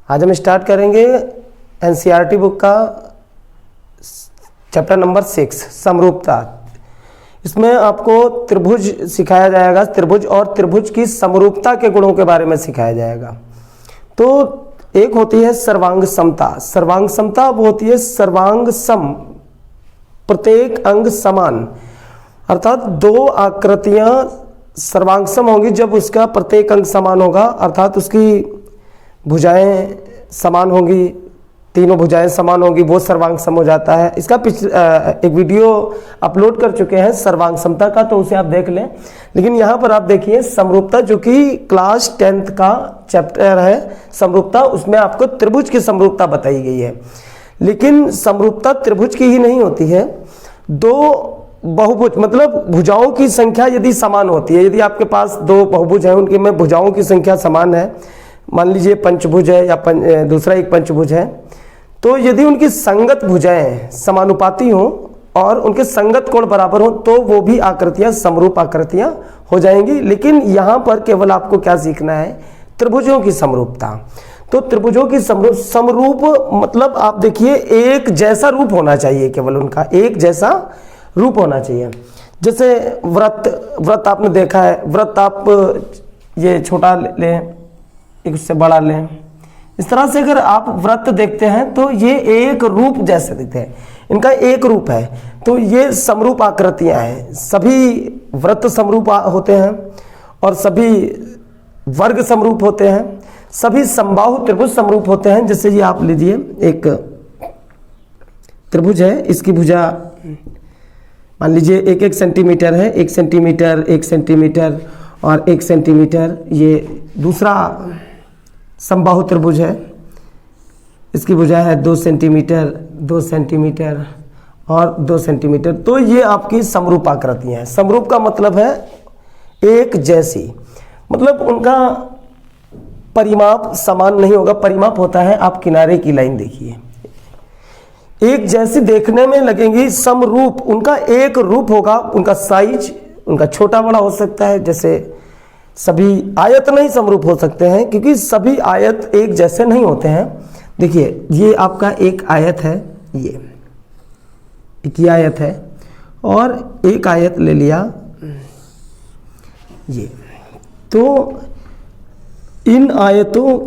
आज हम स्टार्ट करेंगे एनसीईआरटी बुक का चैप्टर नंबर 6 समरूपता। इसमें आपको त्रिभुज सिखाया जाएगा, त्रिभुज और त्रिभुज की समरूपता के गुणों के बारे में सिखाया जाएगा। तो एक होती है सर्वांग समता। सर्वांग समता वो होती है सर्वांग सम, प्रत्येक अंग समान, अर्थात दो आकृतियां सर्वांग सम होंगी जब उसका प्रत्येक अंग समान होगा, अर्थात उसकी भुजाएं समान होंगी, तीनों भुजाएं समान होंगी, वो सर्वांग सम हो जाता है। इसका एक वीडियो अपलोड कर चुके हैं सर्वांग समता का, तो उसे आप देख लें। लेकिन यहाँ पर आप देखिए समरूपता, जो कि क्लास 10th का चैप्टर है समरूपता, उसमें आपको त्रिभुज की समरूपता बताई गई है। लेकिन समरूपता त्रिभुज की ही नहीं होती है, दो बहुभुज मतलब भुजाओं की संख्या यदि समान होती है, यदि आपके पास दो बहुभुज हैं, उनकी में भुजाओं की संख्या समान है, मान लीजिए पंचभुज है या दूसरा एक पंचभुज है, तो यदि उनकी संगत भुजाएं समानुपाती हों और उनके संगत कोण बराबर हो तो वो भी आकृतियां समरूप आकृतियां हो जाएंगी। लेकिन यहाँ पर केवल आपको क्या सीखना है, त्रिभुजों की समरूपता। तो त्रिभुजों की समरूप मतलब आप देखिए एक जैसा रूप होना चाहिए, केवल उनका एक जैसा रूप होना चाहिए। जैसे व्रत आपने देखा है, व्रत आप ये छोटा लें, एक उससे बड़ा लें, इस तरह से अगर आप व्रत देखते हैं तो ये एक रूप जैसे दिखते हैं, इनका एक रूप है। तो ये समरूप आकृतियां हैं, सभी व्रत समरूप होते हैं और सभी वर्ग समरूप होते हैं, सभी समबाहु त्रिभुज समरूप होते हैं। जैसे ये आप लीजिए एक त्रिभुज है, इसकी भुजा मान लीजिए 1-1 सेंटीमीटर है, 1 सेंटीमीटर 1 सेंटीमीटर और 1 सेंटीमीटर। ये दूसरा समबाहु त्रिभुज है, इसकी भुजा है 2 सेंटीमीटर 2 सेंटीमीटर और 2 सेंटीमीटर। तो ये आपकी समरूप आकृतियां हैं। समरूप का मतलब है एक जैसी, मतलब उनका परिमाप समान नहीं होगा। परिमाप होता है, आप किनारे की लाइन देखिए, एक जैसी देखने में लगेंगी। समरूप उनका एक रूप होगा, उनका साइज उनका छोटा बड़ा हो सकता है। जैसे सभी आयत नहीं समरूप हो सकते हैं, क्योंकि सभी आयत एक जैसे नहीं होते हैं। देखिए ये आपका एक आयत है, ये एक आयत है और एक आयत ले लिया ये, तो इन आयतों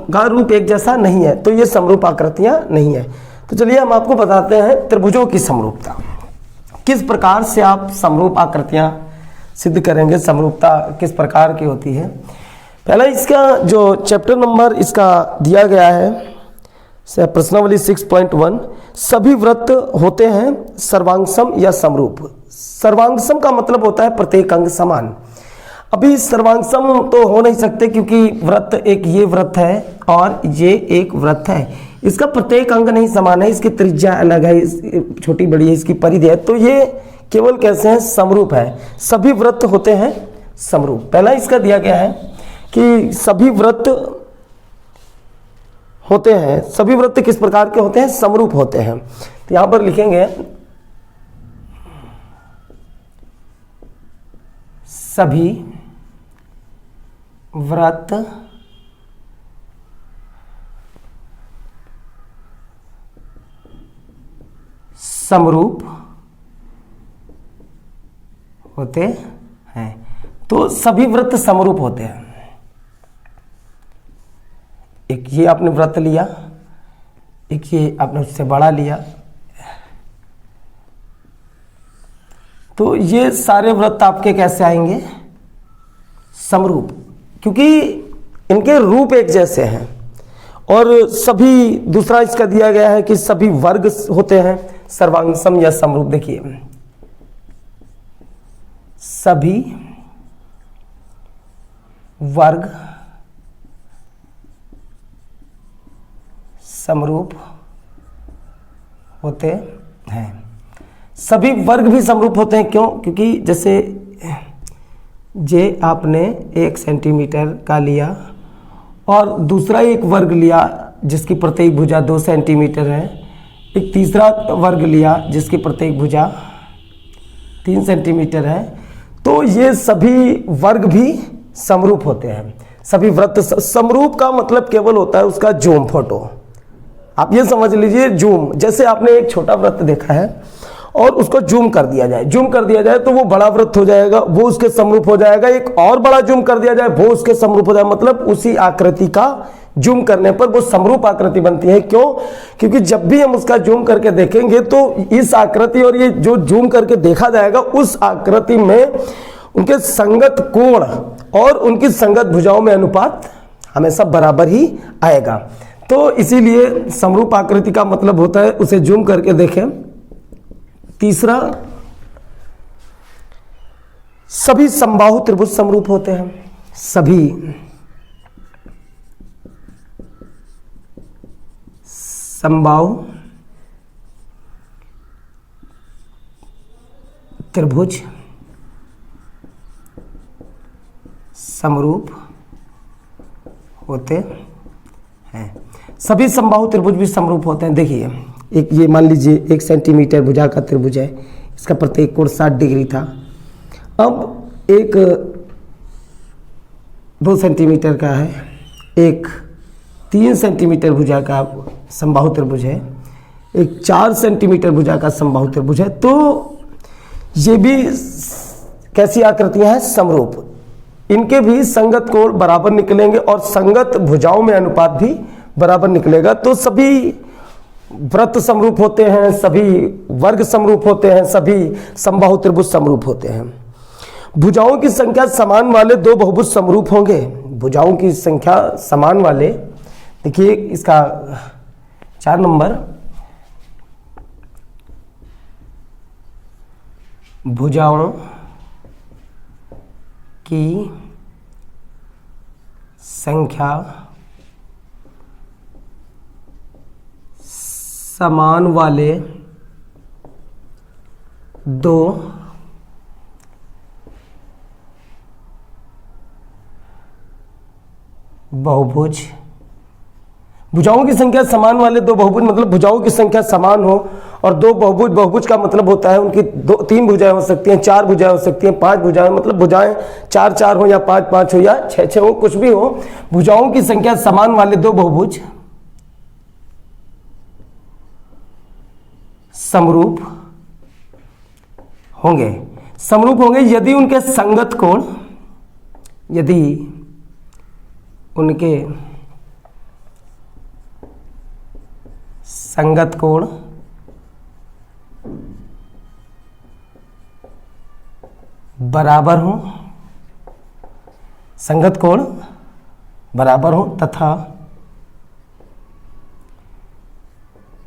का रूप एक जैसा नहीं है, तो ये समरूप आकृतियां नहीं है। तो चलिए हम आपको बताते हैं त्रिभुजों की समरूपता, किस प्रकार से आप समरूप आकृतियां सिद्ध करेंगे, समरूपता किस प्रकार की होती है। पहला इसका जो चैप्टर नंबर इसका दिया गया है प्रश्नावली 6.1, सभी वृत्त होते हैं सर्वांगसम या समरूप। सर्वांगसम का मतलब होता है प्रत्येक अंग समान। अभी सर्वांगसम तो हो नहीं सकते, क्योंकि वृत्त एक ये वृत्त है और ये एक वृत्त है, इसका प्रत्येक अंग नहीं समान है, इसकी त्रिज्या अलग है, छोटी बड़ी है, इसकी परिधि है। तो ये केवल कैसे हैं, समरूप है। सभी वृत्त होते हैं समरूप। पहला इसका दिया गया है कि सभी वृत्त होते हैं, सभी वृत्त किस प्रकार के होते हैं, समरूप होते हैं। तो यहां पर लिखेंगे सभी वृत्त समरूप होते हैं। तो सभी वृत्त समरूप होते हैं। एक ये आपने वृत्त लिया, एक ये आपने उससे बड़ा लिया, तो ये सारे वृत्त आपके कैसे आएंगे, समरूप, क्योंकि इनके रूप एक जैसे हैं। और सभी, दूसरा इसका दिया गया है कि सभी वर्ग होते हैं सर्वांगसम या समरूप। देखिए सभी वर्ग समरूप होते हैं। सभी वर्ग भी समरूप होते हैं, क्यों, क्योंकि जैसे जे आपने 1 सेंटीमीटर का लिया और दूसरा एक वर्ग लिया जिसकी प्रत्येक भुजा 2 सेंटीमीटर है, एक तीसरा वर्ग लिया जिसकी प्रत्येक भुजा 3 सेंटीमीटर है, तो ये सभी वर्ग भी समरूप होते हैं। सभी वृत्त समरूप का मतलब केवल होता है उसका जूम फोटो। आप ये समझ लीजिए जूम, जैसे आपने एक छोटा वृत्त देखा है और उसको जूम कर दिया जाए, जूम कर दिया जाए तो वो बड़ा वृत्त हो जाएगा, वो उसके समरूप हो जाएगा। एक और बड़ा जूम कर दिया जाए वो उसके समरूप हो जाएगा, मतलब उसी आकृति का जूम करने पर वो समरूप आकृति बनती है। क्यों? क्योंकि जब भी हम उसका जूम करके देखेंगे तो इस आकृति और ये जो जूम करके देखा जाएगा उस आकृति में उनके संगत कोण और उनकी संगत भुजाओं में अनुपात हमेशा बराबर ही आएगा। तो इसीलिए समरूप आकृति का मतलब होता है उसे जूम करके देखें। तीसरा, सभी समबाहु त्रिभुज समरूप होते हैं। सभी समबाहु त्रिभुज समरूप होते हैं। सभी समबाहु त्रिभुज भी समरूप होते हैं। देखिए, एक ये मान लीजिए 1 सेंटीमीटर भुजा का त्रिभुज है, इसका प्रत्येक कोण 60 डिग्री था। अब एक 2 सेंटीमीटर का है, एक 3 सेंटीमीटर भुजा का समबाहु त्रिभुज है, एक 4 सेंटीमीटर भुजा का समबाहु त्रिभुज है। तो ये भी कैसी आकृतियां हैं? समरूप। इनके भी संगत कोण बराबर निकलेंगे और संगत भुजाओं में अनुपात भी बराबर निकलेगा। तो सभी वृत्त समरूप होते हैं, सभी वर्ग समरूप होते हैं, सभी समबाहु त्रिभुज समरूप होते हैं। भुजाओं की संख्या समान वाले दो बहुभुज समरूप होंगे। भुजाओं की संख्या समान वाले, देखिए इसका 4 नंबर, भुजाओं की संख्या समान वाले दो बहुभुज, भुजाओं की संख्या समान वाले दो बहुभुज मतलब भुजाओं की संख्या समान हो और दो बहुभुज, बहुभुज का मतलब होता है उनकी 3 भुजाएं हो सकती हैं, 4 भुजाएं हो सकती हैं, 5 भुजाएं, मतलब भुजाएं 4-4 हो या 5-5 हो या 6-6 हो, कुछ भी हो। भुजाओं की संख्या समान वाले दो बहुभुज समरूप होंगे। समरूप होंगे यदि उनके संगत कोण, यदि उनके संगत कोण बराबर हो, संगत कोण बराबर हो तथा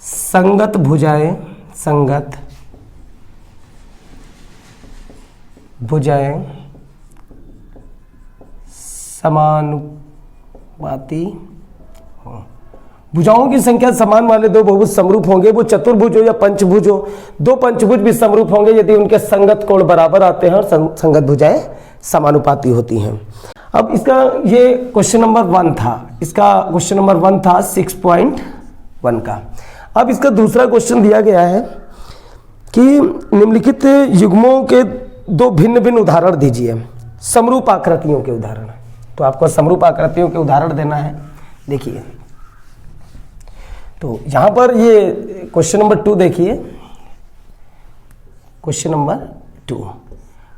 संगत भुजाएं, संगत भुजाएं समानुपाती हो। भुजाओं की संख्या समान वाले दो बहुभुज समरूप होंगे, वो चतुर्भुज हो या पंचभुज हो, दो पंचभुज भी समरूप होंगे यदि उनके संगत कोण बराबर आते हैं और संगत भुजाएं समानुपाती होती हैं। अब इसका ये क्वेश्चन नंबर 1 था, इसका क्वेश्चन नंबर 1 था 6.1 का। अब इसका दूसरा क्वेश्चन दिया गया है कि निम्नलिखित युग्मों के 2 भिन्न भिन्न उदाहरण दीजिए, समरूप आकृतियों के उदाहरण। तो आपको समरूप आकृतियों के उदाहरण देना है। देखिए, तो यहां पर ये क्वेश्चन नंबर 2 देखिए, क्वेश्चन नंबर 2,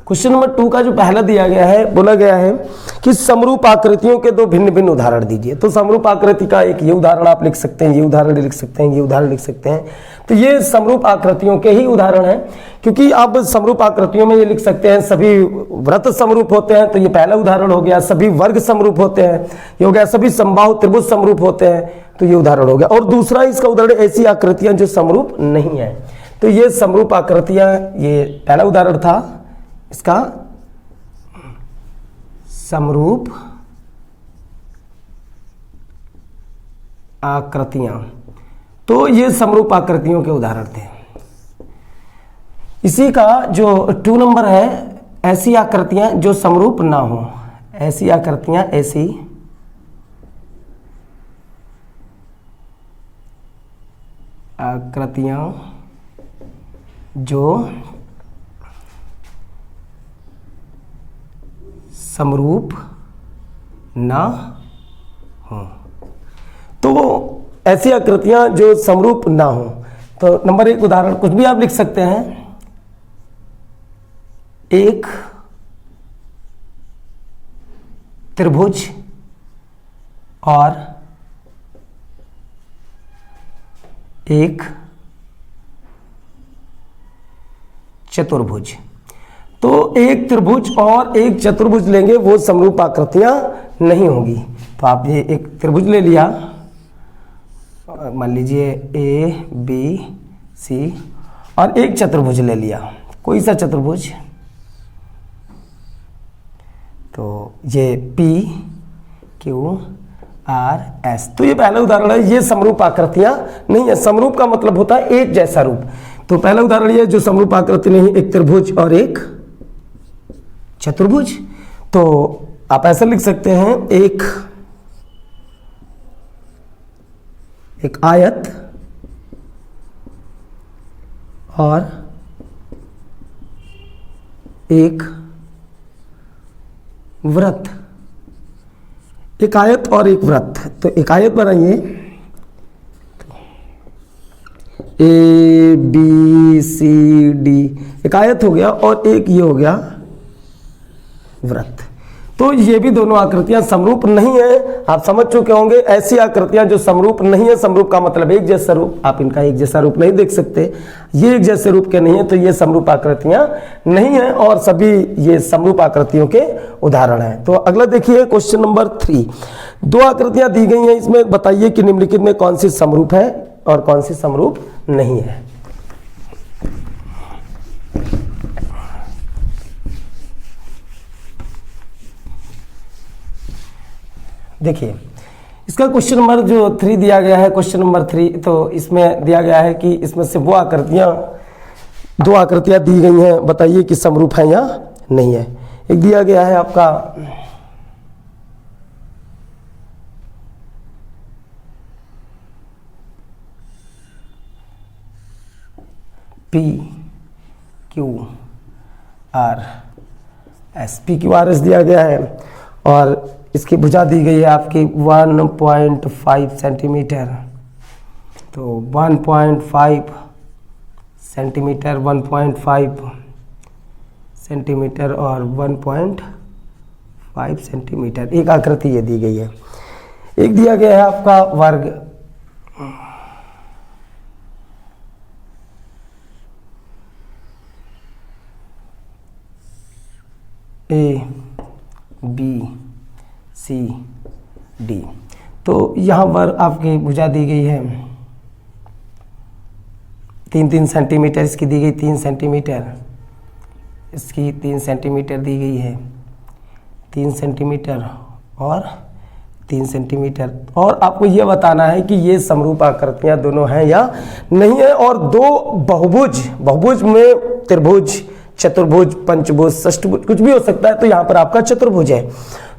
क्वेश्चन नंबर 2 का जो पहला दिया गया है, बोला गया है कि समरूप आकृतियों के 2 भिन्न भिन्न उदाहरण दीजिए। तो समरूप आकृति का एक ये उदाहरण आप लिख सकते हैं, ये उदाहरण लिख सकते हैं, ये उदाहरण लिख सकते हैं। तो ये समरूप आकृतियों के ही उदाहरण हैं, क्योंकि आप समरूप आकृतियों में ये लिख सकते हैं सभी वृत्त समरूप होते हैं, तो ये पहला उदाहरण हो गया। सभी वर्ग समरूप होते हैं, ये हो गया। सभी समबाहु त्रिभुज समरूप होते हैं, तो ये उदाहरण हो गया। और दूसरा इसका उदाहरण ऐसी आकृतियां जो समरूप नहीं है, तो ये समरूप आकृतियां, ये पहला उदाहरण था इसका, समरूप आकृतियां। तो ये समरूप आकृतियों के उदाहरण थे। इसी का जो 2 नंबर है, ऐसी आकृतियां जो समरूप ना हो, ऐसी आकृतियां, ऐसी आकृतियां जो समरूप ना हो। तो ऐसी आकृतियां जो समरूप ना हो, तो नंबर 1 उदाहरण कुछ भी आप लिख सकते हैं। एक त्रिभुज और एक चतुर्भुज। तो एक त्रिभुज और एक चतुर्भुज लेंगे, वो समरूप आकृतियां नहीं होंगी। तो आप ये एक त्रिभुज ले लिया, मान लीजिए ए बी सी, और एक चतुर्भुज ले लिया, कोई सा चतुर्भुज, तो ये पी क्यू आर एस। तो ये पहला उदाहरण है, ये समरूप आकृतियां नहीं है। समरूप का मतलब होता है एक जैसा रूप। तो पहला उदाहरण ये जो समरूप आकृति नहीं, एक त्रिभुज और एक चतुर्भुज। तो आप ऐसा लिख सकते हैं, एक आयत और एक वृत्त। एक आयत और एक वृत्त। तो एक आयत बनाइए, ए बी सी डी, एक आयत हो गया, और एक ये हो गया वृत्त। तो ये भी दोनों आकृतियां समरूप नहीं है। आप समझ चुके होंगे ऐसी आकृतियां जो समरूप नहीं है। समरूप का मतलब एक जैसा रूप, आप इनका एक जैसा रूप नहीं देख सकते। ये एक जैसे रूप के नहीं है, तो ये समरूप आकृतियां नहीं है, और सभी ये समरूप आकृतियों के उदाहरण हैं। तो अगला देखिए क्वेश्चन नंबर 3। 2 आकृतियां दी गई हैं, इसमें बताइए कि निम्नलिखित में कौन सी समरूप है और कौन सी समरूप नहीं है। देखिए इसका क्वेश्चन नंबर जो 3 दिया गया है, क्वेश्चन नंबर 3, तो इसमें दिया गया है कि इसमें से वो आकृतियां, 2 आकृतियां दी गई हैं, बताइए कि समरूप है या नहीं है। एक दिया गया है आपका P Q R S, P Q R S दिया गया है, और इसकी भुजा दी गई है आपकी 1.5 सेंटीमीटर। तो 1.5 सेंटीमीटर, 1.5 सेंटीमीटर और 1.5 सेंटीमीटर, एक आकृति ये दी गई है। एक दिया गया है आपका वर्ग, ए बी सी डी। तो यहाँ पर आपकी भुजा दी गई है 3-3 सेंटीमीटर, इसकी दी गई 3 सेंटीमीटर, इसकी 3 सेंटीमीटर दी गई है, 3 सेंटीमीटर और 3 सेंटीमीटर। और आपको ये बताना है कि ये समरूप आकृतियाँ दोनों हैं या नहीं है। और 2 बहुभुज, बहुभुज में त्रिभुज, चतुर्भुज, पंचभुज, षष्ठभुज, कुछ भी हो सकता है। तो यहाँ पर आपका चतुर्भुज है।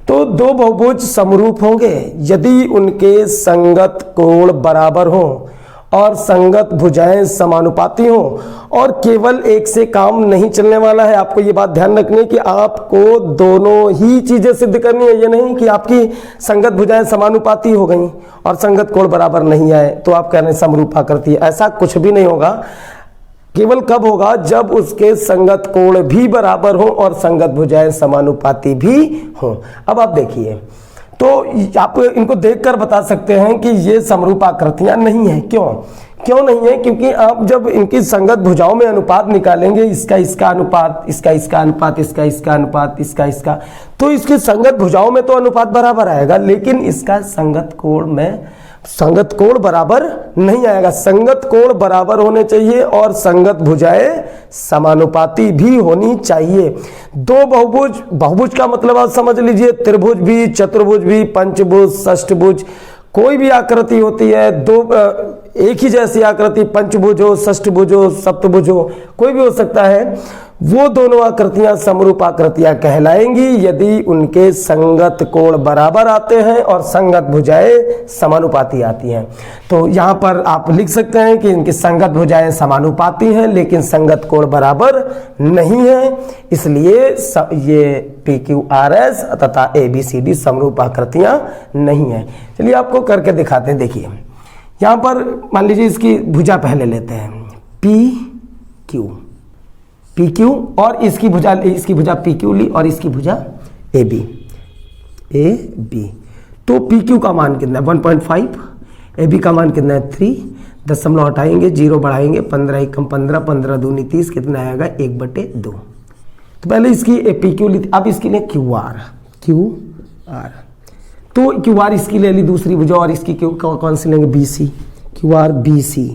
तो 2 बहुभुज समरूप होंगे यदि उनके संगत कोण बराबर हो और संगत भुजाएं समानुपाती हो, और केवल एक से काम नहीं चलने वाला है। आपको ये बात ध्यान रखनी है कि आपको दोनों ही चीजें सिद्ध करनी है। ये नहीं कि आपकी संगत भुजाएं समानुपाती हो गई और संगत कोण बराबर नहीं आए तो आप कह रहे हैं समरूप आकृति है। ऐसा कुछ भी नहीं होगा। केवल कब होगा, जब उसके संगत कोण भी बराबर हो और संगत भुजाएं समानुपाती भी हो। अब आप देखिए, तो आप इनको देखकर बता सकते हैं कि ये समरूप आकृतियां नहीं है। क्यों नहीं है? क्योंकि आप जब इनकी संगत भुजाओं में अनुपात निकालेंगे, इसका अनुपात, इसका अनुपात, इसका अनुपात, इसका, तो इसकी संगत भुजाओं में तो अनुपात बराबर आएगा, लेकिन इसका संगत कोण में संगत कोण बराबर नहीं आएगा। संगत कोण बराबर होने चाहिए और संगत भुजाएं समानुपाती भी होनी चाहिए। 2 बहुभुज, बहुभुज का मतलब आप समझ लीजिए, त्रिभुज भी, चतुर्भुज भी, पंचभुज, षष्ठभुज, कोई भी आकृति होती है, 2 एक ही जैसी आकृति, पंचभुज हो, षष्ठभुज हो, सप्तभुज हो, कोई भी हो सकता है, वो दोनों आकृतियां समरूप आकृतियां कहलाएंगी यदि उनके संगत कोण बराबर आते हैं और संगत भुजाएं समानुपाती आती हैं। तो यहां पर आप लिख सकते हैं कि इनकी संगत भुजाएं समानुपाती हैं लेकिन संगत कोण बराबर नहीं है, इसलिए ये PQRS तथा ABCD समरूप आकृतियां नहीं है। चलिए आपको करके दिखाते हैं। देखिए यहां पर मान लीजिए इसकी भुजा पहले लेते हैं PQ और इसकी भुजा PQ ली और इसकी भुजा AB। तो PQ का मान कितना है 1.5, AB का मान कितना है 3, दशमलव हटाएंगे, 0 बढ़ाएंगे, 15 एकम 15, 15 दूनी 30, कितना आएगा 1/2। तो पहले इसकी PQ ली, अब इसकी ले QR। तो QR इसकी ले ली दूसरी भुजा और इसकी कौन सी लेंगे BC, QR BC।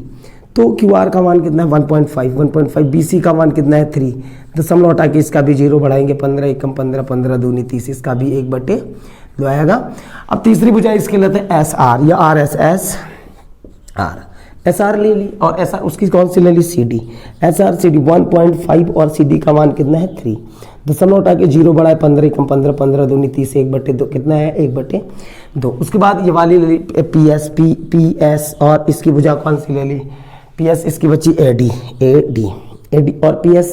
तो QR का मान कितना है 1.5, BC का मान कितना है 3, दशमलव हटा के इसका भी 0 बढ़ाएंगे, 15 एकम 15, 15 दूनी 30, इसका भी 1/2 आएगा। अब तीसरी भुजा इसके लेते हैं SR या RSS। SR ले ली और SR उसकी कौन सी ले ली CD। SR CD 1.5 और CD का मान कितना है 3, दशमलव हटा के 0 बढ़ाए, 15 एकम 15, 15 दूनी 30, 1/2 कितना है 1/2। उसके बाद ये वाली ले ली PS और इसकी भुजा कौन सी ले ली PS, इसकी बची AD और PS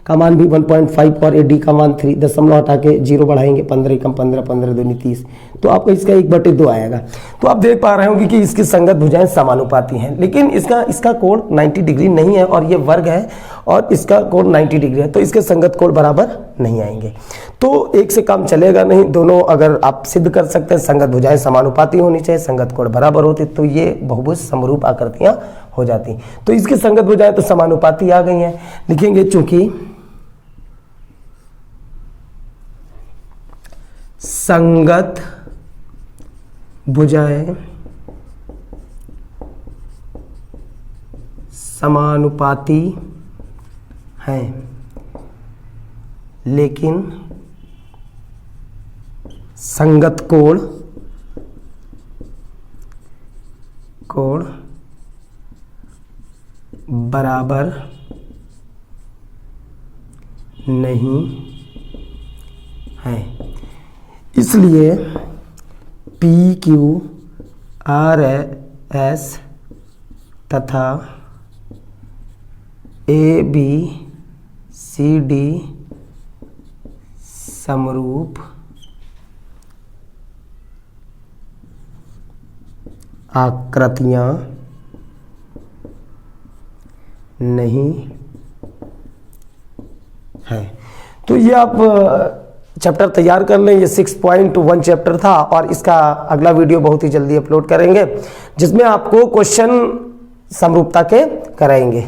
का मान भी 1.5 और AD का मान 3, दशमलव हटा के 0 बढ़ाएंगे, 15 एकम 15, 15 दूनी 30, तो आपको इसका 1/2 आएगा। तो आप देख पा रहे होंगे कि इसकी संगत भुजाएं समानुपाती हैं, लेकिन इसका कोण 90 डिग्री नहीं है और ये वर्ग है और इसका कोण 90 डिग्री है, तो इसके संगत कोण बराबर नहीं आएंगे। तो एक से काम चलेगा नहीं, दोनों अगर आप सिद्ध कर सकते हैं संगत भुजाएं समानुपाती होनी चाहिए, संगत कोण बराबर होती, तो ये बहुभुज समरूप आकृतियां हो जाती। तो इसकी संगत भुजाएं तो समानुपाती आ गई हैं, लिखेंगे चूंकि संगत भुजाएं समानुपाती हैं लेकिन संगत कोण बराबर नहीं है, इसलिए PQRS तथा ABCD समरूप आकृतियां नहीं है। तो ये आप चैप्टर तैयार कर लें। ये 6.1 चैप्टर था और इसका अगला वीडियो बहुत ही जल्दी अपलोड करेंगे जिसमें आपको क्वेश्चन समरूपता के कराएंगे।